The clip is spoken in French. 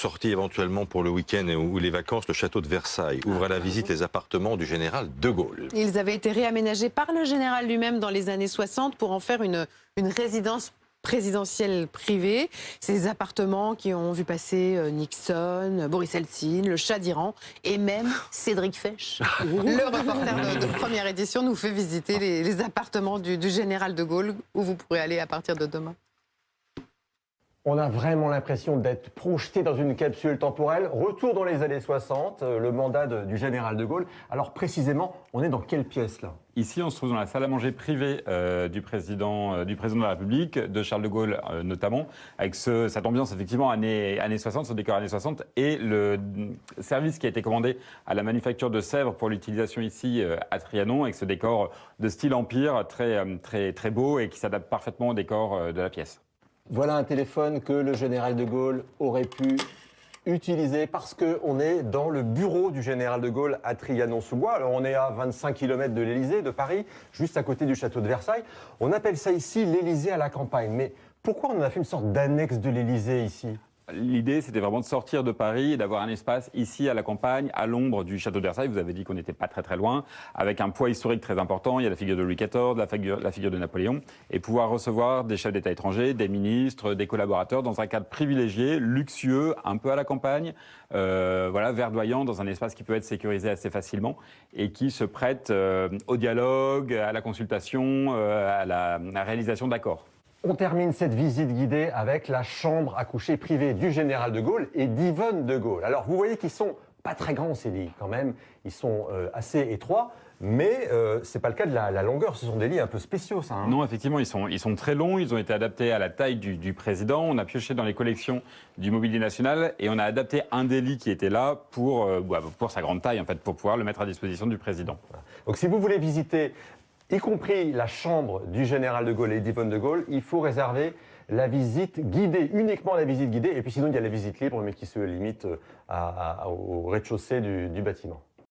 sortie éventuellement pour le week-end ou les vacances, le château de Versailles ouvre à la visite les appartements du général de Gaulle. Ils avaient été réaménagés par le général lui-même dans les années 60 pour en faire une résidence présidentielle privée. Ces appartements qui ont vu passer Nixon, Boris Eltsine, le Shah d'Iran et même Cédric Fesch. Le reporter de première édition nous fait visiter les appartements du général de Gaulle où vous pourrez aller à partir de demain. On a vraiment l'impression d'être projeté dans une capsule temporelle. Retour dans les années 60, le mandat du général de Gaulle. Alors précisément, on est dans quelle pièce là ? Ici, on se trouve dans la salle à manger privée du président de la République, de Charles de Gaulle notamment, avec cette ambiance effectivement années 60, ce décor années 60, et le service qui a été commandé à la manufacture de Sèvres pour l'utilisation ici à Trianon, avec ce décor de style empire très beau et qui s'adapte parfaitement au décor de la pièce. Voilà un téléphone que le général de Gaulle aurait pu utiliser parce qu'on est dans le bureau du général de Gaulle à Trianon-sous-Bois. Alors on est à 25 km de l'Élysée, de Paris, juste à côté du château de Versailles. On appelle ça ici l'Élysée à la campagne. Mais pourquoi on en a fait une sorte d'annexe de l'Élysée ici ? L'idée, c'était vraiment de sortir de Paris et d'avoir un espace ici à la campagne, à l'ombre du château de Versailles. Vous avez dit qu'on n'était pas très loin, avec un poids historique très important. Il y a la figure de Louis XIV, la figure de Napoléon, et pouvoir recevoir des chefs d'État étrangers, des ministres, des collaborateurs dans un cadre privilégié, luxueux, un peu à la campagne, verdoyant, dans un espace qui peut être sécurisé assez facilement et qui se prête au dialogue, à la consultation, à la réalisation d'accords. On termine cette visite guidée avec la chambre à coucher privée du général de Gaulle et d'Yvonne de Gaulle. Alors vous voyez qu'ils sont pas très grands ces lits quand même, ils sont assez étroits, mais c'est pas le cas de la longueur, ce sont des lits un peu spéciaux ça. Hein. Non, effectivement, ils sont très longs, ils ont été adaptés à la taille du président, on a pioché dans les collections du Mobilier National et on a adapté un des lits qui était là pour sa grande taille en fait, pour pouvoir le mettre à disposition du président. Donc si vous voulez visiter y compris la chambre du général de Gaulle et d'Yvonne de Gaulle, il faut réserver la visite guidée, uniquement la visite guidée. Et puis sinon, il y a la visite libre, mais qui se limite au rez-de-chaussée du bâtiment.